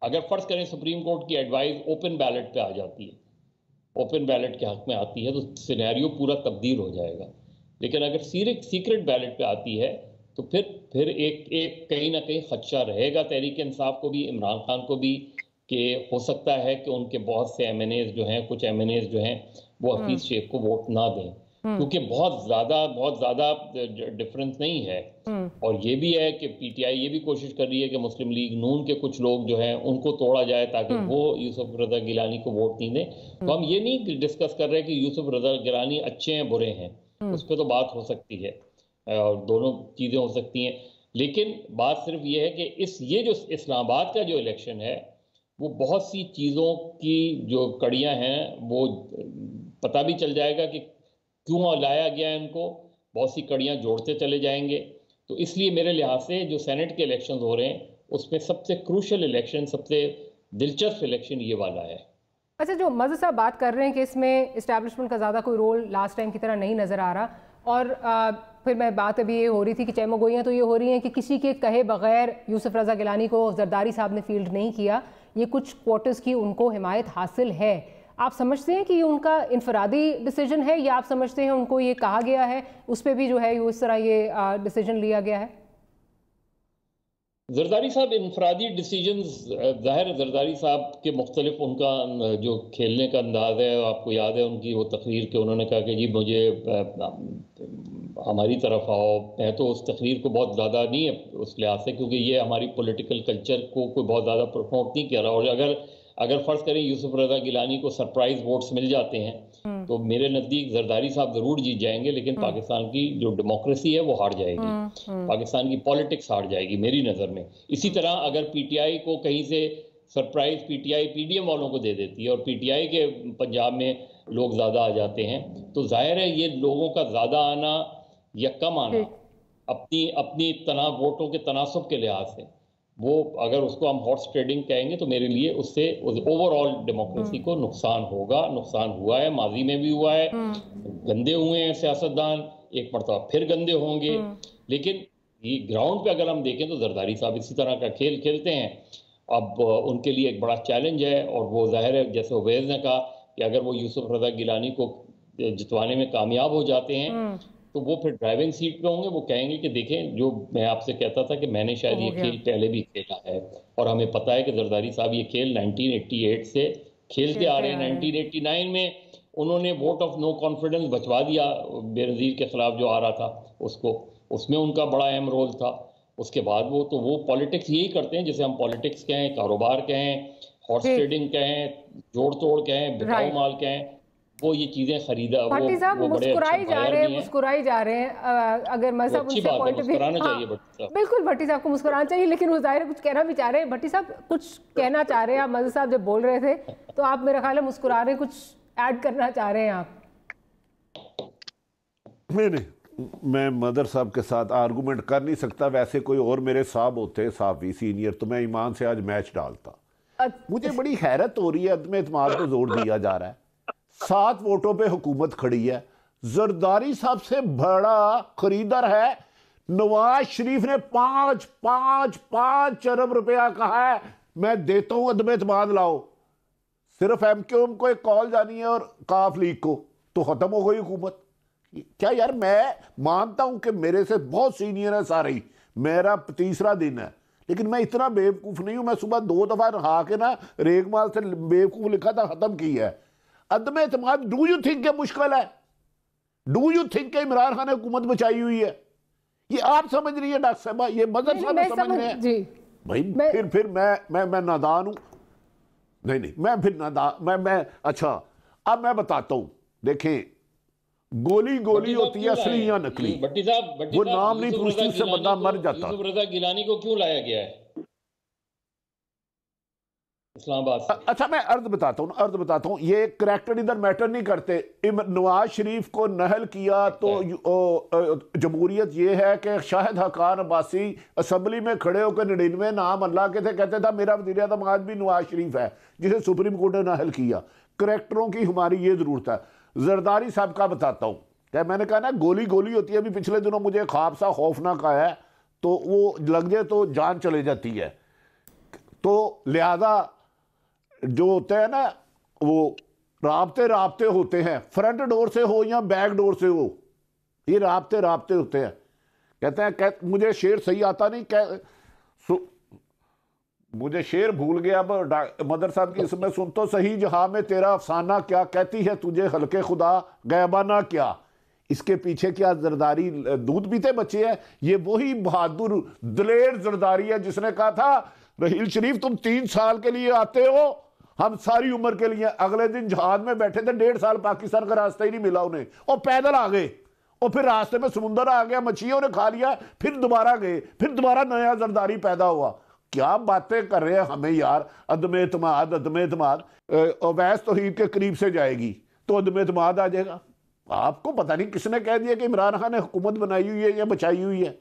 अगर फ़र्ज़ करें सुप्रीम कोर्ट की एडवाइस ओपन बैलेट पे आ जाती है, ओपन बैलेट के हक़ में आती है, तो सिनेरियो पूरा तब्दील हो जाएगा। लेकिन अगर सीक्रेट बैलेट पे आती है तो फिर एक कहीं ना कहीं खदशा रहेगा तहरीक इंसाफ को भी, इमरान खान को भी, कि हो सकता है कि उनके बहुत से एमएनएस जो हैं, कुछ एमएनएस जो हैं वो हफीज़ शेख को वोट ना दें, क्योंकि बहुत ज़्यादा डिफरेंस नहीं है। और ये भी है कि पीटीआई ये भी कोशिश कर रही है कि मुस्लिम लीग नून के कुछ लोग जो हैं उनको तोड़ा जाए ताकि वो यूसुफ रज़ा गिलानी को वोट नहीं दें। तो हम ये नहीं डिस्कस कर रहे कि यूसुफ रज़ा गिलानी अच्छे हैं बुरे हैं, उस पर तो बात हो सकती है और दोनों चीज़ें हो सकती हैं, लेकिन बात सिर्फ ये है कि ये जो इस्लामाबाद का जो इलेक्शन है वो बहुत सी चीज़ों की जो कड़ियाँ हैं वो पता भी चल जाएगा कि क्यों लाया गया है इनको, बहुत सी कड़ियाँ जोड़ते चले जाएंगे। तो इसलिए मेरे लिहाज से जो सेनेट के इलेक्शन हो रहे हैं उसमें सबसे क्रूशल इलेक्शन, सबसे दिलचस्प इलेक्शन ये वाला है। अच्छा, जो मज़हर साहब बात कर रहे हैं कि इसमें इस्टेब्लिशमेंट का ज़्यादा कोई रोल लास्ट टाइम की तरह नहीं नज़र आ रहा, और फिर मैं बात अभी ये हो रही थी कि चहमगोइयाँ तो ये हो रही हैं कि किसी के कहे बगैर यूसुफ रज़ा गिलानी को जरदारी साहब ने फील्ड नहीं किया, ये कुछ क्वार्टर्स की उनको हिमायत हासिल है। आप समझते हैं कि ये उनका इनफरादी डिसीजन है या आप समझते हैं उनको ये कहा गया है, उस पर भी जो है इस तरह ये डिसीजन लिया गया है? जरदारी साहब इनफरादी डिसीजन, ज़ाहिर जरदारी साहब के मुख्तलिफ उनका जो खेलने का अंदाज़ है, आपको याद है उनकी वो तकरीर के उन्होंने कहा कि जी मुझे हमारी तरफ आओ। मैं तो उस तकरीर को बहुत ज़्यादा नहीं है उस लिहाज से, क्योंकि ये हमारी पॉलिटिकल कल्चर को कोई बहुत ज़्यादा प्रमोट नहीं कर रहा। और अगर फ़र्ज़ करें यूसुफ रज़ा गिलानी को सरप्राइज़ वोट्स मिल जाते हैं तो मेरे नज़दीक जरदारी साहब ज़रूर जीत जाएंगे, लेकिन पाकिस्तान की जो डेमोक्रेसी है वो हार जाएगी, पाकिस्तान की पॉलिटिक्स हार जाएगी मेरी नज़र में। इसी तरह अगर पीटीआई को कहीं से सरप्राइज़ पीटीआई पीडीएम वालों को दे देती है और पीटीआई के पंजाब में लोग ज़्यादा आ जाते हैं, तो जाहिर है ये लोगों का ज़्यादा आना या कम आना अपनी वोटों के तनासब के लिहाज से, वो अगर उसको हम हॉर्स ट्रेडिंग कहेंगे तो मेरे लिए उससे ओवरऑल डेमोक्रेसी को नुकसान होगा, नुकसान हुआ है, माजी में भी हुआ है, गंदे हुए हैं सियासतदान, एक मरतबा फिर गंदे होंगे। लेकिन ये ग्राउंड पे अगर हम देखें तो जरदारी साहब इसी तरह का खेल खेलते हैं। अब उनके लिए एक बड़ा चैलेंज है, और वो जाहिर है जैसे उवैस ने कहा कि अगर वो यूसुफ रज़ा गिलानी को जितवाने में कामयाब हो जाते हैं तो वो फिर ड्राइविंग सीट पे होंगे, वो कहेंगे कि देखें जो मैं आपसे कहता था कि मैंने शायद ये खेल पहले भी खेला है, और हमें पता है कि जरदारी साहब ये खेल 1988 से खेलते आ रहे हैं। 1989 में उन्होंने वोट ऑफ नो कॉन्फिडेंस बचवा दिया बेनज़ीर के खिलाफ जो आ रहा था उसको, उसमें उनका बड़ा अहम रोल था। उसके बाद वो पॉलिटिक्स यही करते हैं जिसे हम पॉलिटिक्स कहें, कारोबार कहें, हॉर्स ट्रेडिंग कहें, जोड़ तोड़ कहें, बिकाऊ माल कहें, वो ये चीजें खरीदा। भट्टी साहब मुस्कुराई जा रहे हैं। अगर मैं सब उनसे पॉइंट ऑफ व्यू, बिल्कुल भट्टी साहब को मुस्कुराना चाहिए, लेकिन वो जाहिर है कुछ कहना भी चाह रहे हैं। भट्टी साहब कुछ कहना चाह रहे हैं, आप मज़हर साहब जब बोल रहे थे तो आप मेरे ख्याल में मुस्कुरा रहे हैं, कुछ ऐड करना चाह रहे हैं आप? मैं मदर साहब के साथ आर्गूमेंट कर नहीं सकता, वैसे कोई और मेरे साहब होते साहब सीनियर तो मैं ईमान से आज मैच डालता। मुझे बड़ी हैरत हो रही है, अदम एतमाद को जोर दिया जा रहा है, 7 वोटों पे हुकूमत खड़ी है, जरदारी साहब से बड़ा खरीदार है नवाज शरीफ ने 5 अरब रुपया कहा है मैं देता हूं, अदम एतमाद लाओ। सिर्फ एमक्यूएम को एक कॉल जानी है और काफ लीग को, तो खत्म हो गई हुकूमत। क्या यार, मैं मानता हूं कि मेरे से बहुत सीनियर है सारे ही, मेरा तीसरा दिन है, लेकिन मैं इतना बेवकूफ नहीं हूं। मैं सुबह 2 दफा नहा के ना रेगमाल से बेवकूफ लिखा था, खत्म किया है। अदम एतमाद डू यू थिंक मुश्किल है? Do you think Imran Khan ने हुकूमत बचाई हुई है? ये आप समझ रही है डॉक्टर साहब, ये मदर साहब समझ रहे हैं भाई। फिर मैं नादान हूं? नहीं, मैं फिर नादान, मैं अच्छा अब मैं बताता हूं। देखें, गोली होती है असली या नकली, भट्टी साहब वो नाम नहीं पूछती, उससे बंदा मर जाता। यूसुफ रज़ा गिलानी को क्यों लाया गया है? इस्लामाबाद से। अच्छा, मैं अर्ज बताता हूँ ये करैक्टर इधर मैटर नहीं करते। नवाज शरीफ को नहल किया तो जमहूरियत ये है कि शाहिद हकान अब्बासी असम्बली में खड़े होकर 99 नाम अल्लाह के थे, कहते था मेरा वज़ीर आज़म आज भी नवाज शरीफ है, जिसे सुप्रीम कोर्ट ने नहल किया। करैक्टरों की हमारी ये ज़रूरत है। जरदारी साहब का बताता हूँ, क्या मैंने कहा ना गोली गोली होती है। अभी पिछले दिनों मुझे ख्वाब सा खौफनाक आया है, तो वो लग जाए तो जान चले जाती है। तो लिहाजा जो होते हैं ना, वो राब्ते होते हैं, फ्रंट डोर से हो या बैक डोर से हो, ये राब्ते होते हैं। कहते हैं मुझे शेर सही आता नहीं, मुझे शेर भूल गया अब मदर साहब की, इसमें सुन तो सही जहां में तेरा अफसाना क्या, कहती है तुझे हल्के खुदा गैबाना क्या। इसके पीछे क्या जरदारी दूध पीते बच्चे हैं? ये वही बहादुर दलेर जरदारी है जिसने कहा था रहील शरीफ तुम 3 साल के लिए आते हो, हम सारी उम्र के लिए। अगले दिन जहाज में बैठे थे, 1.5 साल पाकिस्तान का रास्ता ही नहीं मिला उन्हें, और पैदल आ गए, और फिर रास्ते में समुंदर आ गया, मछलियों ने खा लिया, फिर दोबारा गए, फिर दोबारा नया जरदारी पैदा हुआ। क्या बातें कर रहे हैं हमें यार। अदम एतमाद अवैस तौहीद के करीब से जाएगी तो अदम एतमाद आ जाएगा। आपको पता नहीं किसने कह दिया कि इमरान खान ने हुकूमत बनाई हुई है या बचाई हुई है।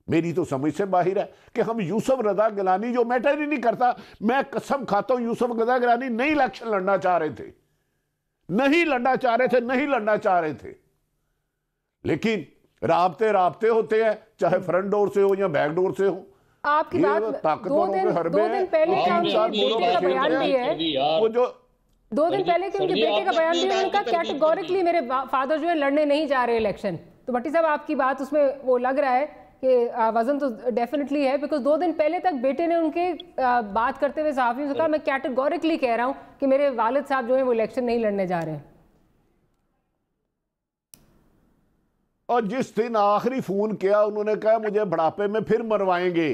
मेरी तो समझ से बाहर है कि हम यूसुफ रजा गिलानी, जो मैटर ही नहीं करता, मैं कसम खाता हूं यूसुफ रजा गिलानी नहीं इलेक्शन लड़ना चाह रहे थे, नहीं लड़ना चाह रहे थे, लेकिन राब्ते होते हैं, चाहे फ्रंट डोर से हो या बैक डोर से हो। आपकी बात 2 दिन पहले का बेटे का बयान भी है, वो जो 2 दिन पहले के उनके बेटे का बयान भी है, उन्होंने कहा कैटेगोरिकली मेरे फादर जो है लड़ने नहीं जा रहे इलेक्शन। तो भट्टी साहब आपकी बात उसमें वो लग रहा है कि वजन तो डेफिनेटली है, बिकॉज 2 दिन पहले तक बेटे ने उनके बात करते हुए सहाफियों से कहा मैं कैटेगोरिकली कह रहा हूं कि मेरे वालिद साहब जो है वो इलेक्शन नहीं लड़ने जा रहे हैं। और जिस दिन आखिरी फोन किया उन्होंने कहा मुझे बुढ़ापे में फिर मरवाएंगे।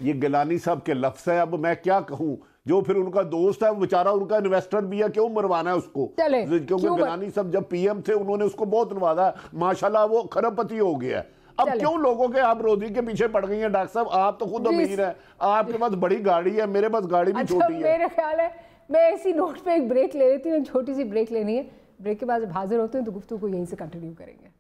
ये गिलानी साहब के लफ्ज है, अब मैं क्या कहूं। जो फिर उनका दोस्त है वो बेचारा उनका इन्वेस्टर भी है, क्यों मरवाना है उसको, क्योंकि गिलानी साहब जब पीएम थे उन्होंने उसको बहुत नवाजा, माशाल्लाह वो खरबपति हो गया। अब क्यों लोगों के आप रोजी के पीछे पड़ गई हैं? डॉक्टर साहब आप तो खुद अमीर है, आपके पास बड़ी गाड़ी है, मेरे पास गाड़ी भी छोटी है। मेरा ख्याल है मैं इसी नोट पे एक ब्रेक ले लेती हूँ, एक छोटी सी ब्रेक लेनी है। ब्रेक के बाद जब हाजिर होते हैं तो गुफ्तगू को यहीं से कंटिन्यू करेंगे।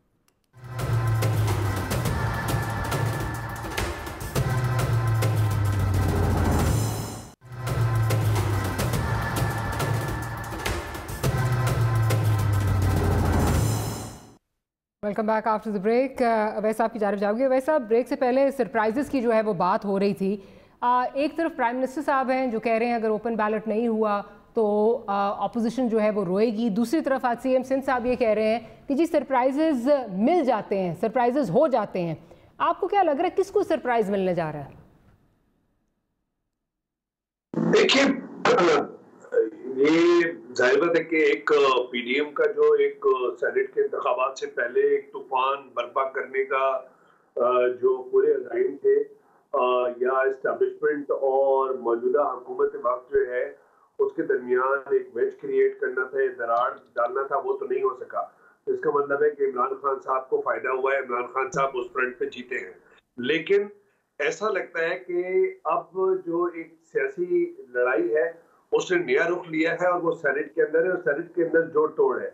Welcome back after the break. Awais साहब की जानब जाओगे। अवैस साहब, ब्रेक से पहले सरप्राइजेस की जो है वो बात हो रही थी। एक तरफ प्राइम मिनिस्टर साहब हैं जो कह रहे हैं अगर ओपन बैलेट नहीं हुआ तो अपोजिशन जो है वो रोएगी। दूसरी तरफ आज सीएम सिंध साहब ये कह रहे हैं कि जी सरप्राइजेस मिल जाते हैं, सरप्राइजेस हो जाते हैं। आपको क्या लग रहा है किसको सरप्राइज मिलने जा रहा है? देखिए ये जाहिर बात है कि एक पीडीएम का जो एक सेनेट के इंतखाबात से पहले एक तूफान बर्पा करने का जो पूरे अज़ाइम थे या इस्टेब्लिशमेंट और मौजूदा हुकूमत वक्त जो है उसके दरमियान एक वेज क्रिएट करना था, दरार डालना था, वो तो नहीं हो सका। तो इसका मतलब है कि इमरान खान साहब को फायदा हुआ है, इमरान खान साहब उस फ्रंट पे जीते हैं। लेकिन ऐसा लगता है कि अब जो एक सियासी लड़ाई है उसने नया रुख लिया है और वो सेनेट के अंदर है, और सेनेट के अंदर जोड़ तोड़ है,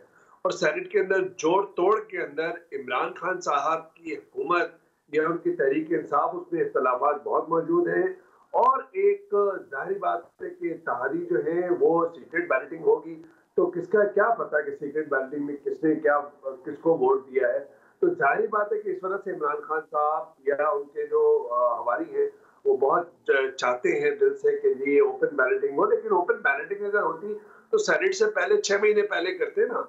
और सेनेट के अंदर जोड़ तोड़ के अंदर इमरान खान साहब की हुकूमत या उनकी तहरीक इंसाफ उसमें इख्तलाफात बहुत मौजूद हैं। और एक जाहिर बात है कि इत्तेहादी जो है वो सीक्रेट बैलेटिंग होगी, तो किसका क्या पता कि सीक्रेट बैलेटिंग में किसने क्या किसको वोट दिया है। तो जाहिर बात है कि इस वजह से इमरान खान साहब या उनके जो हवारी है वो बहुत चाहते हैं दिल से कि ये ओपन बैलेटिंग हो। लेकिन ओपन बैलेटिंग अगर होती तो सेनेट से पहले 6 महीने पहले करते ना,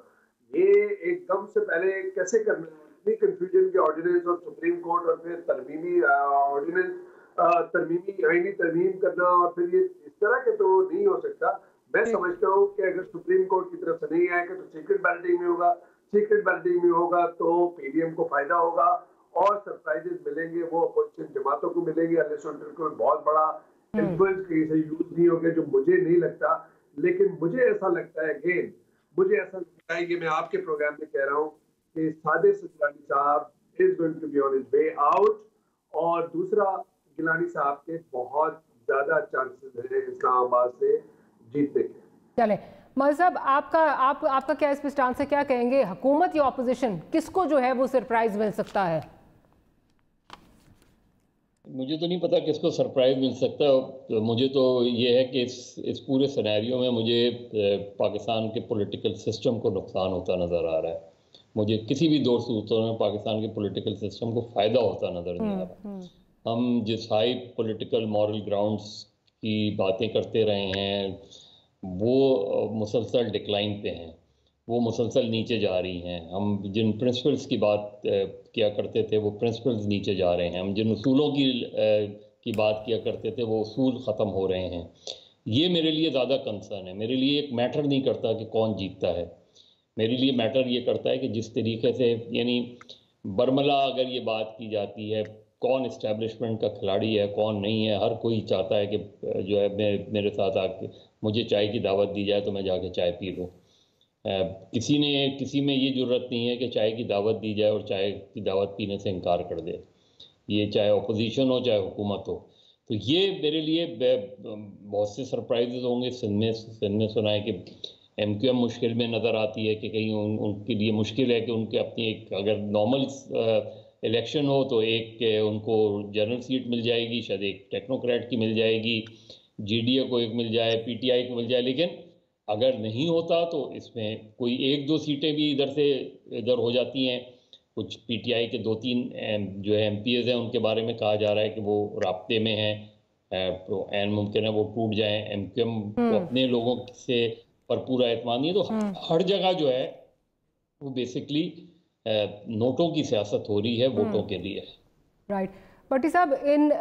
ये एकदम से पहले कैसे करना है? इतनी कंफ्यूजन के ऑर्डिनेंस और सुप्रीम कोर्ट और फिर तरमीमी ऑर्डिनेंस, तरमीमी आईनी तरमीम करना, और फिर ये इस तरह के तो नहीं हो सकता। मैं समझता हूँ कि अगर सुप्रीम कोर्ट की तरफ से नहीं आएगा तो सीक्रेट बैलेटिंग में होगा, सीक्रेट बैलेटिंग में होगा तो पीडीएम को फायदा होगा और सरप्राइजेस मिलेंगे वो अपोजिशन जमातों को मिलेंगे। अली सेंटर को बहुत बड़ा इन्फ्लुएंस से यूज नहीं हो गया, जो मुझे नहीं लगता। लेकिन मुझे ऐसा लगता है अगेन, मुझे ऐसा लगता है कि मैं आपके प्रोग्राम में कह रहा हूँ कि सादे गिलानी साहब is going to be on his way out, और दूसरा गिलानी साहब के बहुत ज्यादा चांसेस हैं इस्लामाबाद से जीतने के। चले मौलवी साहब, आपका क्या इस पे स्टांस है, क्या कहेंगे, हुकूमत या ऑपोजिशन, किसको जो है वो सरप्राइज मिल सकता है? मुझे तो नहीं पता किसको सरप्राइज मिल सकता है। तो मुझे तो ये है कि इस पूरे सिनेरियो में मुझे पाकिस्तान के पॉलिटिकल सिस्टम को नुकसान होता नज़र आ रहा है। मुझे किसी भी दौर सूरतों में पाकिस्तान के पॉलिटिकल सिस्टम को फ़ायदा होता नज़र नहीं आ रहा। हम जिस हाई पॉलिटिकल मॉरल ग्राउंड्स की बातें करते रहे हैं वो मुसलसल डिक्लाइन पे हैं, वो मुसलसल नीचे जा रही हैं। हम जिन प्रिंसिपल्स की बात किया करते थे वो प्रिंसिपल्स नीचे जा रहे हैं। हम जिन उसूलों की बात किया करते थे वो उसूल ख़त्म हो रहे हैं। ये मेरे लिए ज़्यादा कंसर्न है। मेरे लिए एक मैटर नहीं करता कि कौन जीतता है, मेरे लिए मैटर ये करता है कि जिस तरीके से, यानी बरमला अगर ये बात की जाती है कौन इस्टेब्लिशमेंट का खिलाड़ी है कौन नहीं है, हर कोई चाहता है कि जो है मेरे साथ आके मुझे चाय की दावत दी जाए तो मैं जाके चाय पी लूँ। किसी में ये ज़रूरत नहीं है कि चाय की दावत दी जाए और चाय की दावत पीने से इनकार कर दे, ये चाहे अपोजिशन हो चाहे हुकूमत हो। तो ये मेरे लिए बहुत से सरप्राइजेज होंगे। सिंध में सुना है कि MQM मुश्किल में नज़र आती है कि कहीं उनके लिए मुश्किल है कि उनके अपनी एक अगर नॉर्मल इलेक्शन हो तो एक उनको जनरल सीट मिल जाएगी, शायद एक टेक्नोक्रेट की मिल जाएगी, GDA को एक मिल जाए, PTI को मिल जाए। लेकिन अगर नहीं होता तो इसमें कोई 1-2 सीटें भी इधर से इधर हो जाती हैं। कुछ PTI के 2-3 जो है MPs हैं उनके बारे में कहा जा रहा है कि वो राब्ते में हैं, तो एन मुमकिन है वो टूट जाएं। MQM को अपने लोगों से पर पूरा एतमाद नहीं है, तो हर जगह जो है वो बेसिकली नोटों की सियासत हो रही है वोटों के लिए। राइट भट्टी साहब, इन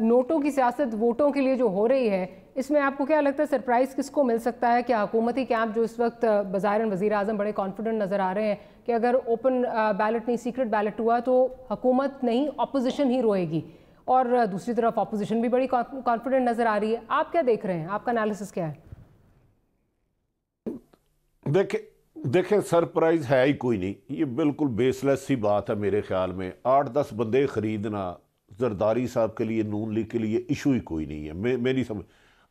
नोटों की सियासत वोटों के लिए जो हो रही है, इसमें आपको क्या लगता है सरप्राइज किसको मिल सकता है? क्या हुकूमती कैंप जो इस वक्त बज़ाहिरन वज़ीर आज़म बड़े कॉन्फिडेंट नज़र आ रहे हैं कि अगर ओपन बैलेट नहीं सीक्रेट बैलेट हुआ तो हुकूमत नहीं अपोजिशन ही रोएगी, और दूसरी तरफ अपोजिशन भी बड़ी कॉन्फिडेंट नज़र आ रही है, आप क्या देख रहे हैं, आपका एनालिसिस क्या है? देखे सरप्राइज है ही कोई नहीं, ये बिल्कुल बेसलेस सी बात है मेरे ख्याल में। 8-10 बंदे खरीदना जरदारी साहब के लिए, नून लीग के लिए इशू ही कोई नहीं है मेरी समझ।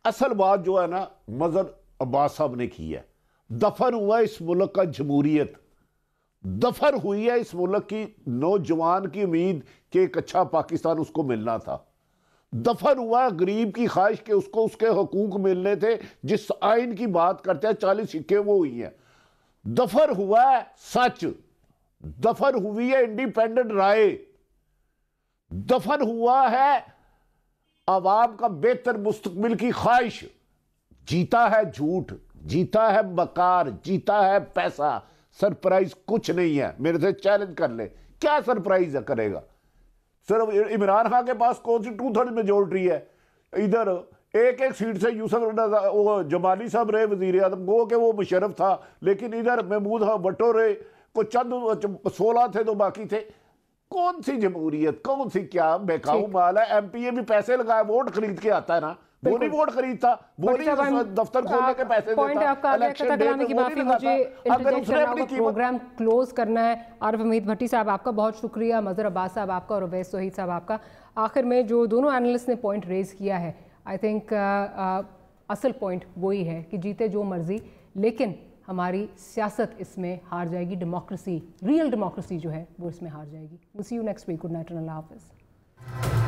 असल बात जो है ना मजहर अब्बास साहब ने की है, दफन हुआ इस मुल्क का जमहूरियत, दफन हुई है इस मुल्क की नौजवान की उम्मीद कि एक अच्छा पाकिस्तान उसको मिलना था, दफन हुआ गरीब की ख्वाहिश के उसको उसके हकूक मिलने थे, जिस आइन की बात करते हैं 40 सिक्के वो हुई हैं, दफन हुआ है सच, दफन हुई है इंडिपेंडेंट राय, दफन हुआ है आवाम का बेहतर मुस्तकबिल की ख्वाहिश। जीता है झूठ, जीता है मकार, जीता है पैसा। सरप्राइज कुछ नहीं है, मेरे से चैलेंज कर ले, क्या सरप्राइज करेगा? सिर्फ इमरान खान के पास कौन सी 2/3 मेजोरिटी है? इधर एक सीट से यूसुफ वो जमाली साहब रहे वजीर आजम, वो के वो मुशर्रफ था, लेकिन इधर महमूद भट्टो रहे, को चंद 16 थे तो बाकी थे। कौन सी जमहूरियत, कौन सी क्या बेकाऊ माल है? MPA भी पैसे लगाए, वोट खरीद के आता है ना, वो नहीं वोट खरीदता, वो नहीं दफ्तर खोलने के पैसे देता, इलेक्शन डे पे वो नहीं लगाता। अगर उसने अपनी प्रोग्राम क्लोज करना है। आरिफ हमीद भट्टी साहब आपका बहुत शुक्रिया, मजहर अब्बास साहब आपका और उवैस तौहीद साहब आपका। आखिर में जो दोनों एनालिस्ट ने पॉइंट रेज किया है, आई थिंक असल पॉइंट वही है कि जीते जो मर्जी, लेकिन हमारी सियासत इसमें हार जाएगी, डेमोक्रेसी, रियल डेमोक्रेसी जो है वो इसमें हार जाएगी। Will see you next week. Good night and अल्लाह हाफिज़।